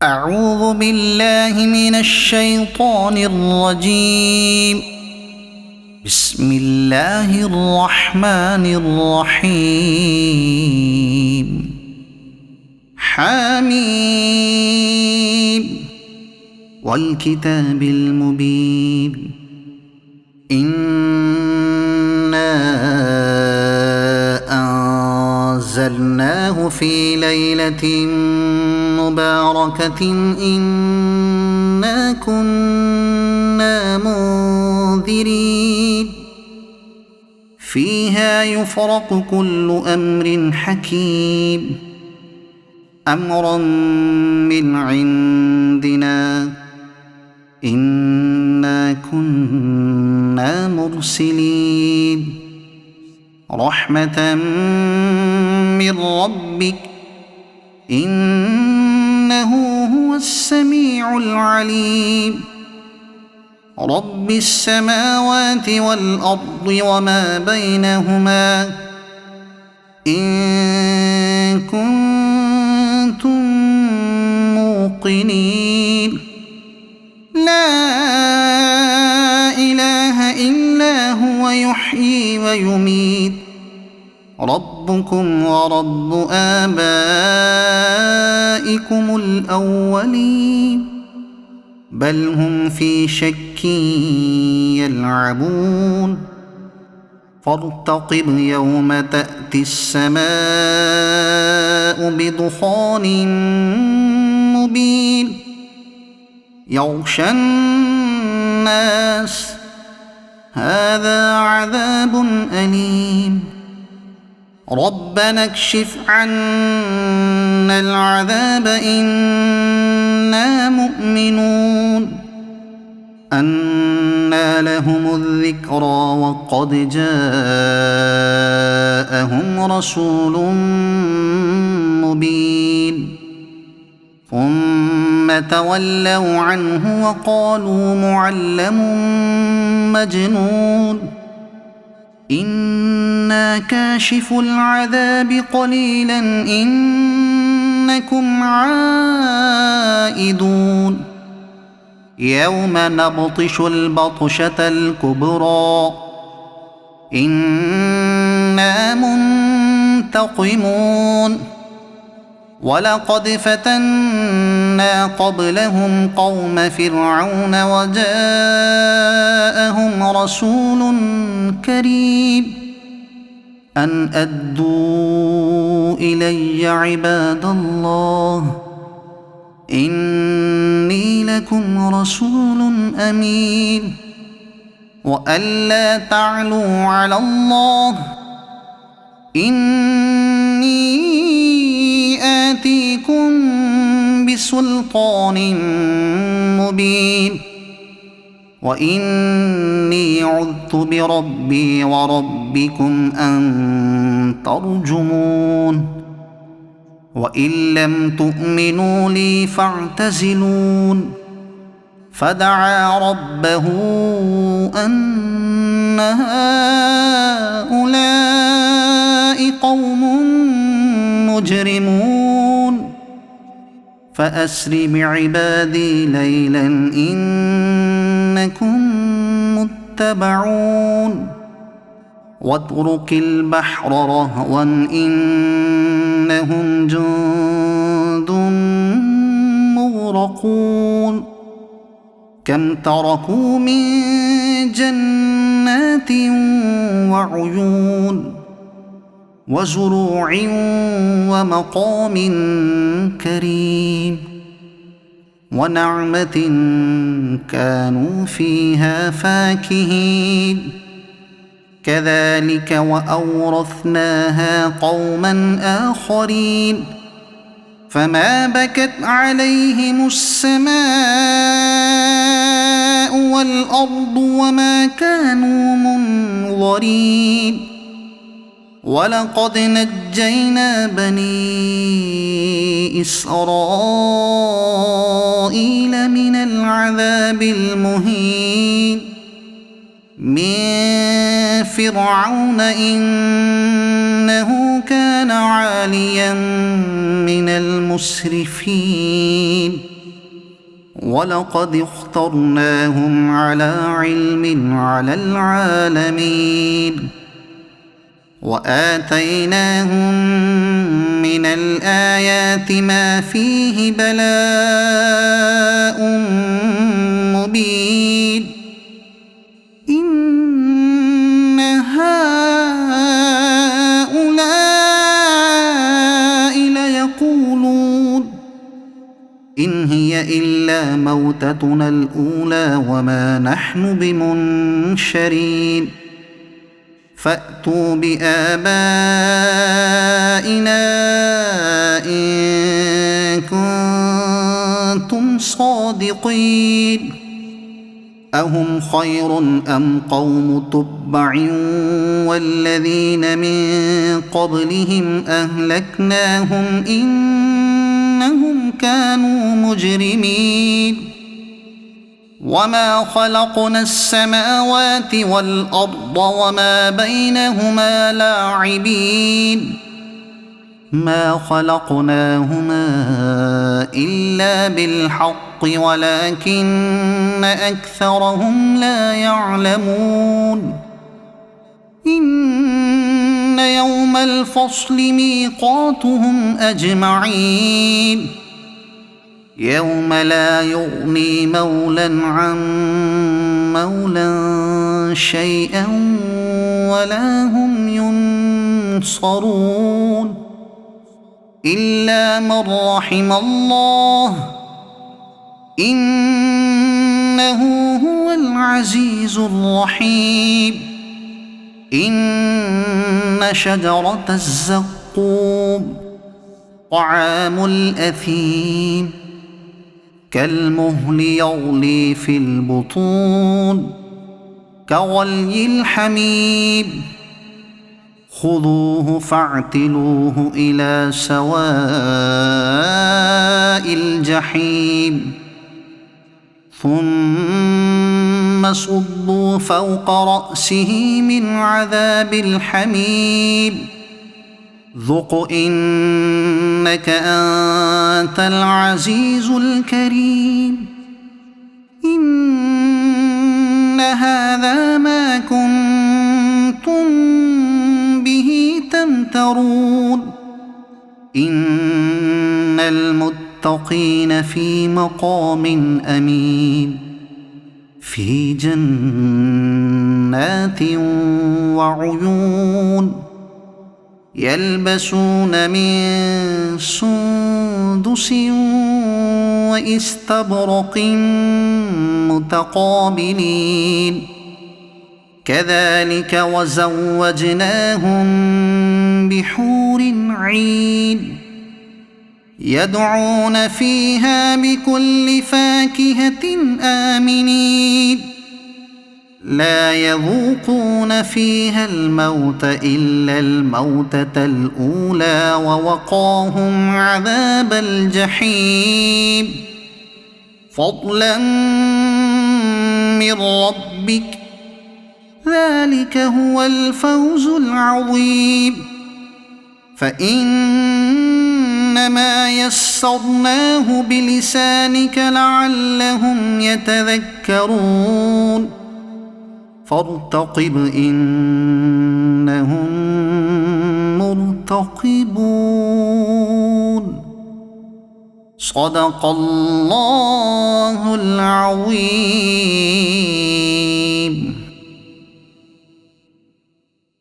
أعوذ بالله من الشيطان الرجيم. بسم الله الرحمن الرحيم. حميم والكتاب المبين. إنا أنزلناه في ليلة مباركة إنا كنا منذرين فيها يفرق كل أمر حكيم أمرا من عندنا إنا كنا مرسلين رحمة من ربك إنه هو السميع العليم رب السماوات والأرض وما بينهما إن كنتم موقنين لا إله إلا هو يحيي ويميت ربكم ورب آبائكم الأولين بل هم في شك يلعبون فارتقب يوم تأتي السماء بدخان مبين يغشى الناس هذا عذاب أليم ربنا اكشف عنا العذاب إنا مؤمنون أنى لهم الذكرى وقد جاءهم رسول مبين ثم تولوا عنه وقالوا معلم مجنون إنا كاشف العذاب قليلا إنكم عائدون يوم نبطش البطشة الكبرى إنا منتقمون ولقد فتنا قبلهم قوم فرعون وجاءهم رسول كريم أن أدوا إلي عباد الله إني لكم رسول أمين وأن لا تعلوا على الله إني آتيكم بسلطان مبين وإني عذت بربي وربكم أن ترجمون وإن لم تؤمنوا لي فاعتزلون فدعا ربه أن هؤلاء قوم مجرمون فأسر بعبادي ليلا إنكم متبعون واترك البحر رهوا إنهم جند مغرقون كم تركوا من جنات وعيون وزروع ومقام كريم ونعمة كانوا فيها فاكهين كذلك وأورثناها قوما آخرين فما بكت عليهم السماء والأرض وما كانوا منظرين ولقد نجينا بني إسرائيل من العذاب المهين من فرعون إنه كان عاليا من من المسرفين ولقد اخترناهم على علم على العالمين وآتيناهم من الآيات ما فيه بلاء مبين إن هؤلاء ليقولون إن هي إلا موتتنا الأولى وما نحن بمنشرين فأتوا بآبائنا إن كنتم صادقين أهم خير أم قوم تبع والذين من قبلهم أهلكناهم إنهم كانوا مجرمين وما خلقنا السماوات والأرض وما بينهما لاعبين ما خلقناهما إلا بالحق ولكن أكثرهم لا يعلمون إن يوم الفصل ميقاتهم أجمعين يوم لا يغني مولى عن مولى شيئا ولا هم ينصرون إلا من رحم الله إنه هو العزيز الرحيم إن شجرة الزقوم طعام الأثيم كالمهل يغلي في البطون كغلي الحميم خذوه فاعتلوه إلى سواء الجحيم ثم صبوا فوق رأسه من عذاب الحميم ذق إنك أنت العزيز الكريم إن هذا ما كنتم به تمترون إن المتقين في مقام أمين في جنات وعيون يلبسون من سندس واستبرق متقابلين كذلك وزوجناهم بحور عين يدعون فيها بكل فاكهة آمنين لا يذوقون فيها الموت إلا الموتة الأولى ووقاهم عذاب الجحيم فضلا من ربك ذلك هو الفوز العظيم فإنما يسرناه بلسانك لعلهم يتذكرون فارتقب إنهم مرتقبون صدق الله العظيم.